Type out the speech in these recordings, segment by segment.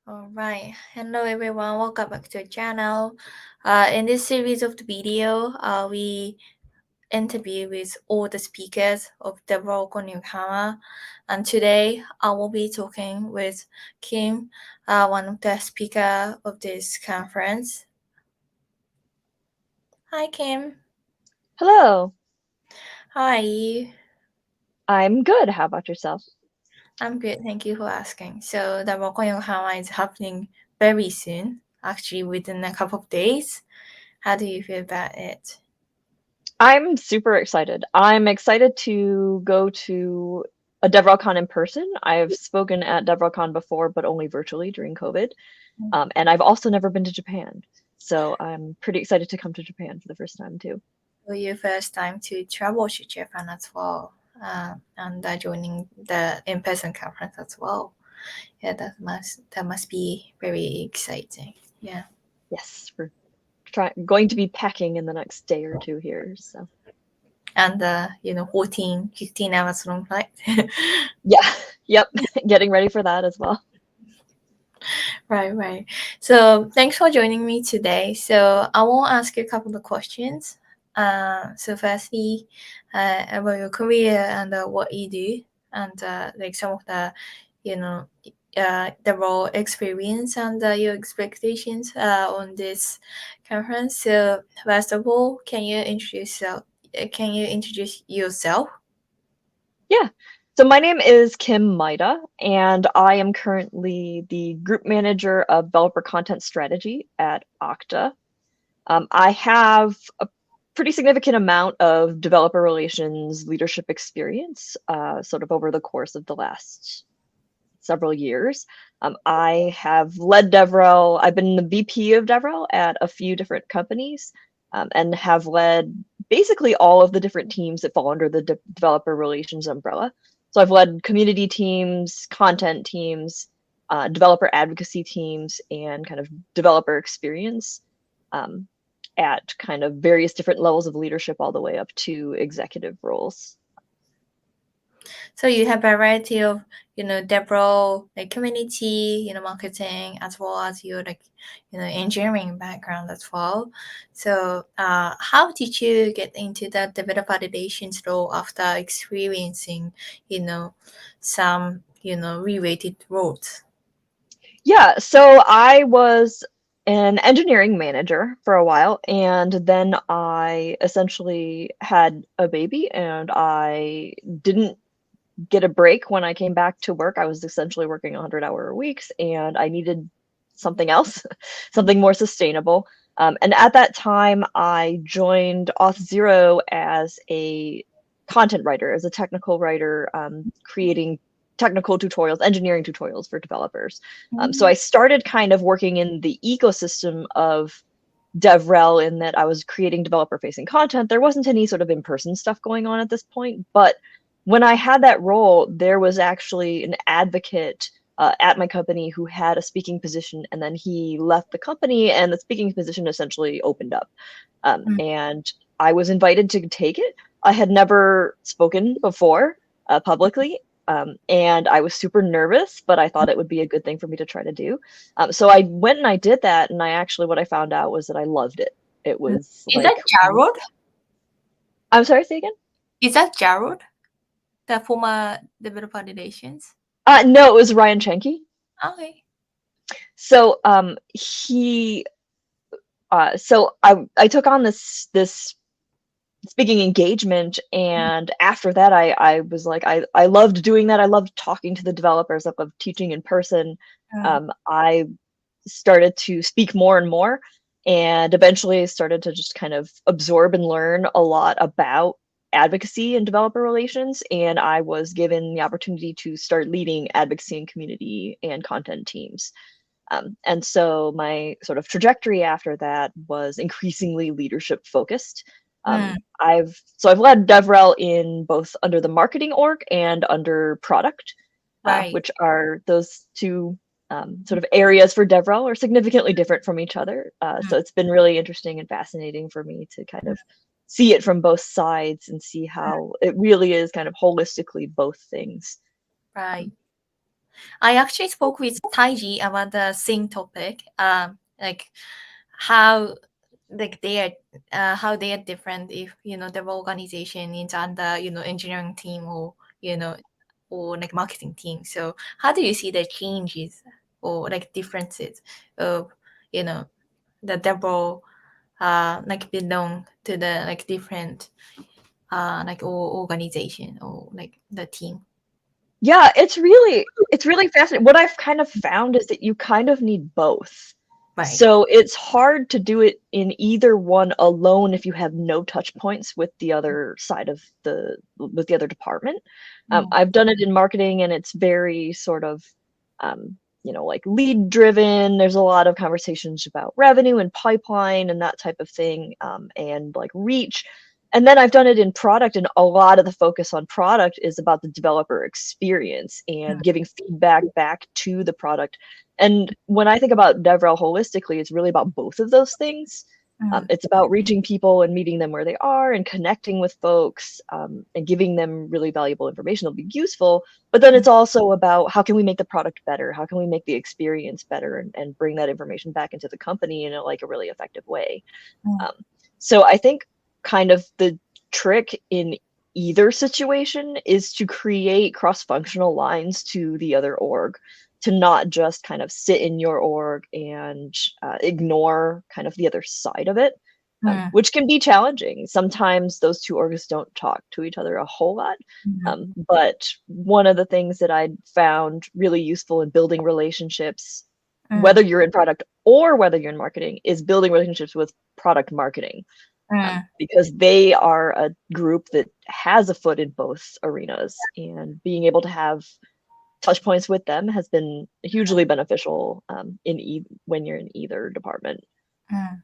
All right. Hello, everyone. Welcome back to the channel. In this series of the video, we interview with all the speakers of DevRelCon Yokohama. And today, I will be talking with Kim, one of the speaker of this conference. Hi, Kim. Hello, How are you? I'm good. How about yourself? I'm good. Thank you for asking. So, the DevRelCon Yokohama is happening very soon, actually within a couple of days. How do you feel about it? I'm super excited. I'm excited to go to a DevRelCon in person. I've spoken at DevRelCon before, but only virtually during COVID. And I've also never been to Japan. So I'm pretty excited to come to Japan for the first time too. For your first time to travel to Japan as well, and joining the in-person conference as well. Yeah, that must be very exciting. Yeah, Yes, we're going to be packing in the next day or two here. So and 14, 15 hours long flight. yeah, yep, getting ready for that as well. Right, right. So thanks for joining me today. So I will ask you a couple of questions. So firstly, about your career and what you do, and like some of the, you know, the role experience and your expectations on this conference. So first of all, can you introduce yourself? Yeah. So my name is Kim Maida, and I am currently the group manager of developer content strategy at Okta. I have a pretty significant amount of developer relations leadership experience, sort of over the course of the last several years. I have led DevRel. I've been the VP of DevRel at a few different companies, and have led basically all of the different teams that fall under the developer relations umbrella. So I've led community teams, content teams, developer advocacy teams, and kind of developer experience um, at kind of various different levels of leadership, all the way up to executive roles. So you have a variety of, DevRel, like community, marketing, as well as your engineering background as well. So how did you get into that developer relations role after experiencing, you know, some, related roles? Yeah, so I was an engineering manager for a while, and then I essentially had a baby, and I didn't get a break when I came back to work. I was essentially working 100-hour weeks, and I needed something else, something more sustainable. And at that time, I joined Auth0 as a content writer, as a technical writer, creating technical tutorials, engineering tutorials for developers. So I started kind of working in the ecosystem of DevRel in that I was creating developer facing content. There wasn't any sort of in person stuff going on at this point. But when I had that role, there was actually an advocate at my company who had a speaking position, and then he left the company, and the speaking position essentially opened up. And I was invited to take it. I had never spoken before publicly, and I was super nervous, but I thought it would be a good thing for me to try to do. So I went and I did that, and what I found out was that I loved it. It was Is that like, Jarrod? I'm sorry, say again? Is that Jarrod, the former developer relations? No, it was Ryan Chenke. Okay. So I took on this speaking engagement, and after that I was like, I loved doing that. I loved talking to the developers. I loved teaching in person. I started to speak more and more, and eventually started to just kind of absorb and learn a lot about advocacy and developer relations, and I was given the opportunity to start leading advocacy and community and content teams. And so my sort of trajectory after that was increasingly leadership focused. I've led DevRel in both under the marketing org and under product, Right. which are those two sort of areas for DevRel are significantly different from each other. So it's been really interesting and fascinating for me to kind of see it from both sides and see how it really is kind of holistically both things. Right. I actually spoke with Taiji about the same topic. Like how like they are how they are different if the organization is under engineering team or like marketing team. So how do you see the changes or like differences of you know the double like belong to the like different like organization or like the team? Yeah, it's really fascinating. What I've kind of found is that you kind of need both. Right. So it's hard to do it in either one alone if you have no touch points with the other side of the other department. Mm, I've done it in marketing and it's very sort of like lead driven. There's a lot of conversations about revenue and pipeline and that type of thing, and like reach. And then I've done it in product, and a lot of the focus on product is about the developer experience and mm, giving feedback back to the product. And when I think about DevRel holistically, it's really about both of those things. mm, It's about reaching people and meeting them where they are and connecting with folks, and giving them really valuable information that'll be useful. But then mm, it's also about how can we make the product better? How can we make the experience better and bring that information back into the company in a really effective way? mm, Um, so I think kind of the trick in either situation is to create cross-functional lines to the other org, to not just kind of sit in your org and ignore kind of the other side of it, mm, which can be challenging. Sometimes those two orgs don't talk to each other a whole lot. mm, But one of the things that I found really useful in building relationships, mm, whether you're in product or whether you're in marketing, is building relationships with product marketing, mm, because they are a group that has a foot in both arenas, and being able to have touch points with them has been hugely beneficial, when you're in either department. mm.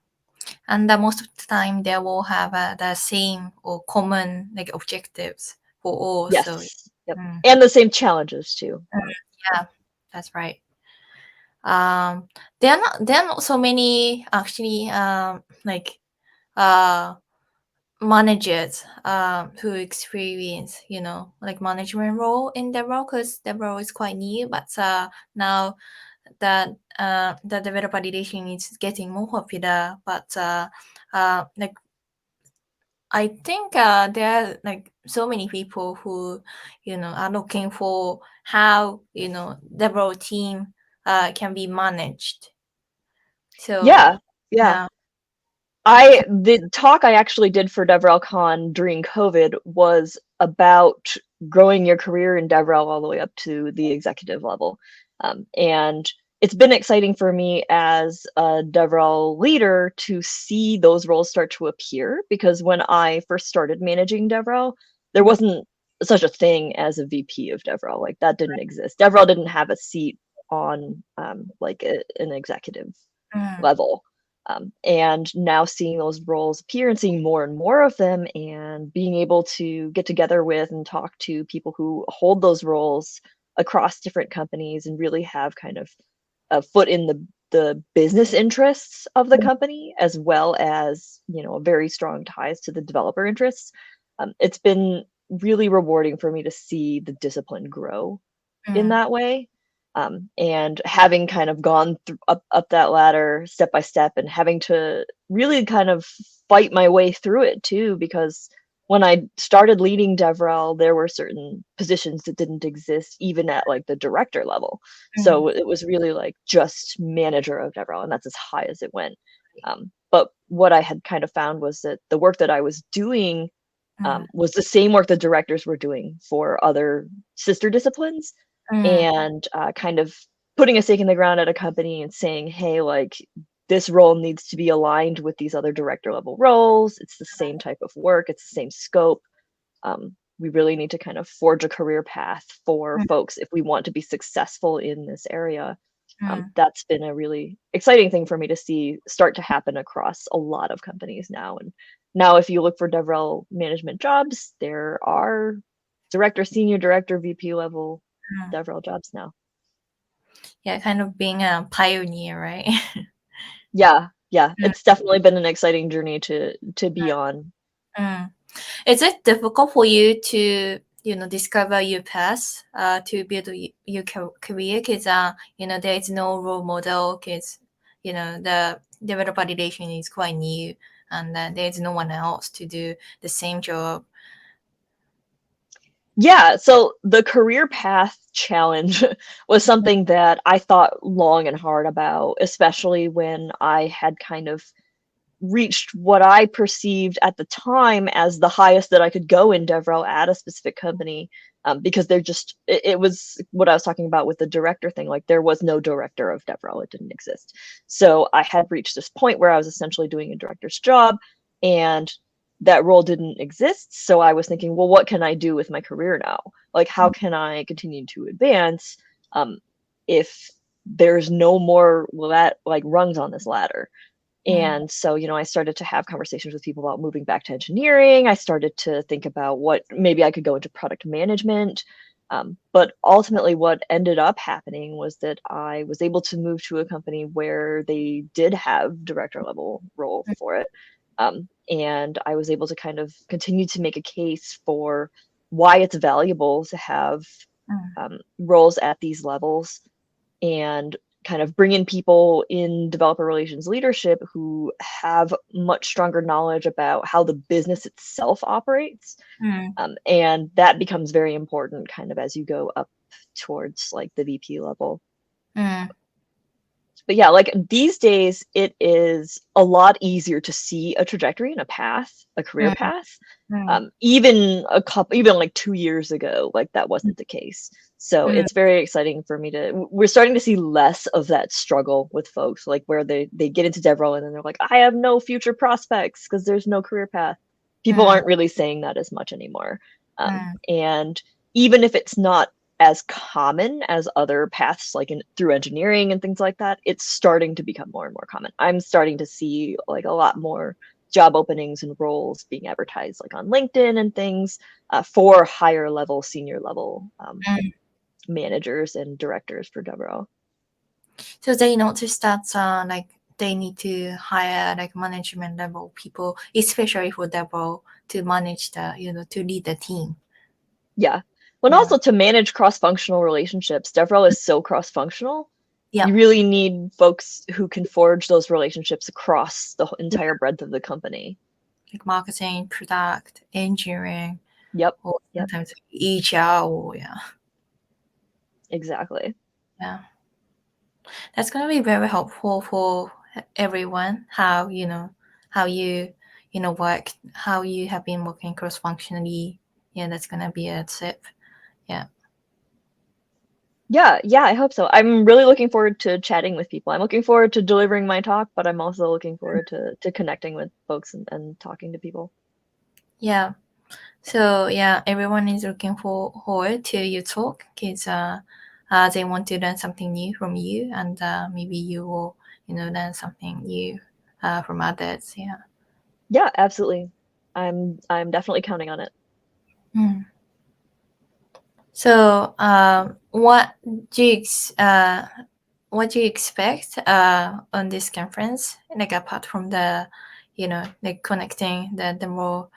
And most of the time they will have the same or common like objectives for all. So Yes. Yep. mm, And the same challenges too. mm, yeah, that's right. Um, there are not so many actually like uh managers who experience like management role in their role because their role is quite new, but now that the developer relation is getting more popular, but like I think there are like so many people who are looking for how the role team can be managed. So Yeah. Yeah. yeah. The talk I actually did for DevRelCon during COVID was about growing your career in DevRel all the way up to the executive level. And it's been exciting for me as a DevRel leader to see those roles start to appear, because when I first started managing DevRel, there wasn't such a thing as a VP of DevRel. Like that didn't exist. DevRel didn't have a seat on an executive Mm, level. And now seeing those roles appear and seeing more and more of them, and being able to get together with and talk to people who hold those roles across different companies and really have kind of a foot in the business interests of the mm, company, as well as very strong ties to the developer interests. It's been really rewarding for me to see the discipline grow in mm, that way. And having kind of gone up that ladder step by step, and having to really kind of fight my way through it too, because when I started leading DevRel, there were certain positions that didn't exist even at like the director level. mm, So it was really like just manager of DevRel, and that's as high as it went. But what I had kind of found was that the work that I was doing, mm, was the same work the directors were doing for other sister disciplines, mm, and kind of putting a stake in the ground at a company and saying, hey, like this role needs to be aligned with these other director level roles. It's the same type of work, it's the same scope. We really need to kind of forge a career path for mm, folks if we want to be successful in this area. mm. That's been a really exciting thing for me to see start to happen across a lot of companies now. And now, if you look for DevRel management jobs, there are director, senior director, VP level Mm. DevRel jobs now. Yeah, kind of being a pioneer, right? Yeah, yeah, Mm, it's definitely been an exciting journey to be on. mm. Is it difficult for you to discover your path to build your career, because there is no role model, because the developer relation is quite new, and there is no one else to do the same job. Yeah, so the career path challenge was something that I thought long and hard about, especially when I had kind of reached what I perceived at the time as the highest that I could go in DevRel at a specific company, because it was what I was talking about with the director thing. Like there was no director of DevRel; it didn't exist. So I had reached this point where I was essentially doing a director's job, and that role didn't exist. So I was thinking, well, what can I do with my career now? Like, how can I continue to advance um, if there's no more rungs on this ladder? Mm, And so, I started to have conversations with people about moving back to engineering. I started to think about what maybe I could go into product management. But ultimately, what ended up happening was that I was able to move to a company where they did have director level role for it. And I was able to kind of continue to make a case for why it's valuable to have mm, roles at these levels, and kind of bring in people in developer relations leadership who have much stronger knowledge about how the business itself operates. mm, And that becomes very important kind of as you go up towards like the VP level. mm, But yeah, like these days, it is a lot easier to see a trajectory and a path, a career mm, path. mm, Even like 2 years ago, like that wasn't the case. So mm, it's very exciting for me we're starting to see less of that struggle with folks, like where they get into DevRel and then they're like, I have no future prospects because there's no career path. People mm, aren't really saying that as much anymore. mm, And even if it's not as common as other paths like through engineering and things like that, it's starting to become more and more common. I'm starting to see like a lot more job openings and roles being advertised like on LinkedIn and things, for higher level, senior level mm. managers and directors for DevRel. So they noticed that like they need to hire like management level people, especially for that role, to manage to lead the team. Yeah. Well, and Yeah. also to manage cross-functional relationships. DevRel is so cross-functional. Yeah. You really need folks who can forge those relationships across the Yeah. entire breadth of the company. Like marketing, product, engineering, Yep. or Yep. sometimes HR, or yeah. Exactly. Yeah. That's gonna be very helpful for everyone. How you work, how you have been working cross functionally. Yeah, that's gonna be a tip. Yeah. Yeah, yeah, I hope so. I'm really looking forward to chatting with people. I'm looking forward to delivering my talk, but I'm also looking forward to connecting with folks and talking to people. Yeah. So yeah, everyone is looking forward to your talk, because they want to learn something new from you, and maybe you will learn something new from others. Yeah. Yeah, absolutely. I'm definitely counting on it. Mm. So what do you expect on this conference? Like apart from the like connecting the more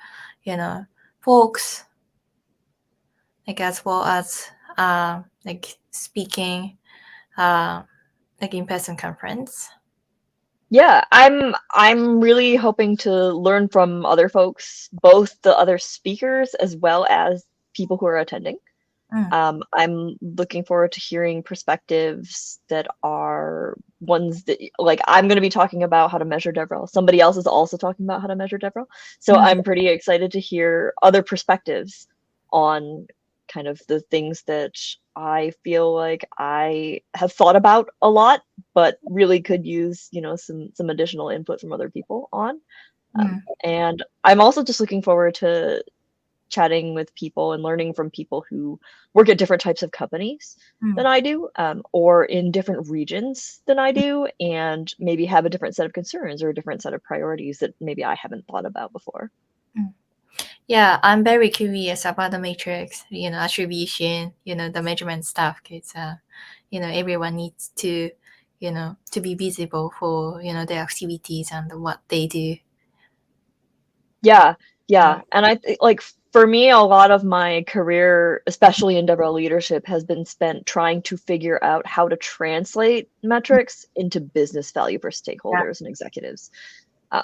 you know folks, like as well as like speaking uh, like in-person conference. Yeah, I'm really hoping to learn from other folks, both the other speakers as well as people who are attending. Mm, I'm looking forward to hearing perspectives that are ones that, like, I'm going to be talking about how to measure DevRel. Somebody else is also talking about how to measure DevRel. So mm, I'm pretty excited to hear other perspectives on kind of the things that I feel like I have thought about a lot, but really could use, some additional input from other people on. mm, And I'm also just looking forward to chatting with people and learning from people who work at different types of companies than mm, I do, or in different regions than I do, and maybe have a different set of concerns or a different set of priorities that maybe I haven't thought about before. mm. Yeah, I'm very curious about the matrix, attribution, the measurement stuff, because everyone needs to be visible for their activities and what they do. Yeah, Yeah. yeah. And I think, like, for me, a lot of my career, especially in DevRel leadership, has been spent trying to figure out how to translate metrics into business value for Yeah. stakeholders and executives.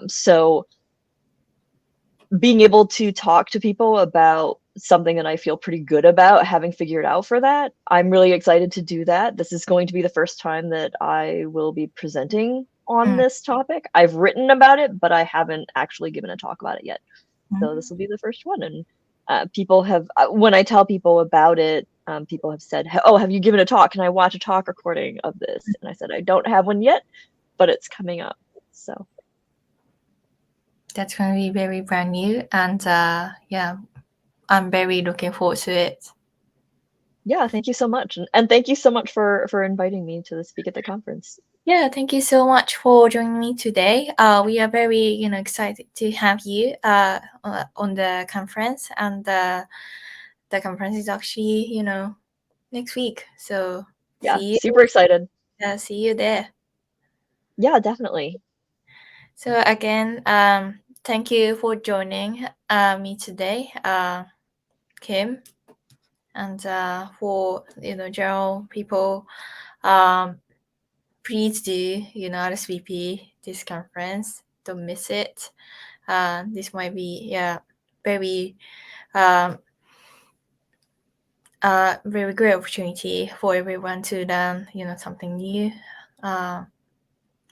So being able to talk to people about something that I feel pretty good about having figured out for that, I'm really excited to do that. This is going to be the first time that I will be presenting on Mm, this topic. I've written about it, but I haven't actually given a talk about it yet. So this mm. will be the first one. And people have, when I tell people about it, people have said, "Oh, have you given a talk? Can I watch a talk recording of this?" And I said, "I don't have one yet, but it's coming up." So That's going to be very brand new. And yeah, I'm very looking forward to it. yeah, thank you so much, and thank you so much for inviting me to speak at the conference. Yeah, thank you so much for joining me today. We are very, excited to have you on the conference, and the conference is actually, next week. So Yeah, see super excited. see you there. Yeah, definitely. So again, thank you for joining me today, Kim, and for general people, um, please do RSVP this conference. Don't miss it. This might be very um, very great opportunity for everyone to learn something new, uh,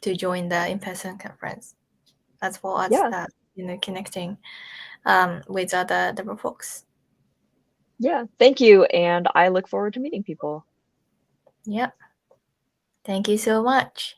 to join the in-person conference as well as Yeah, connecting with other developer folks. yeah, thank you, and I look forward to meeting people. Yeah, thank you so much.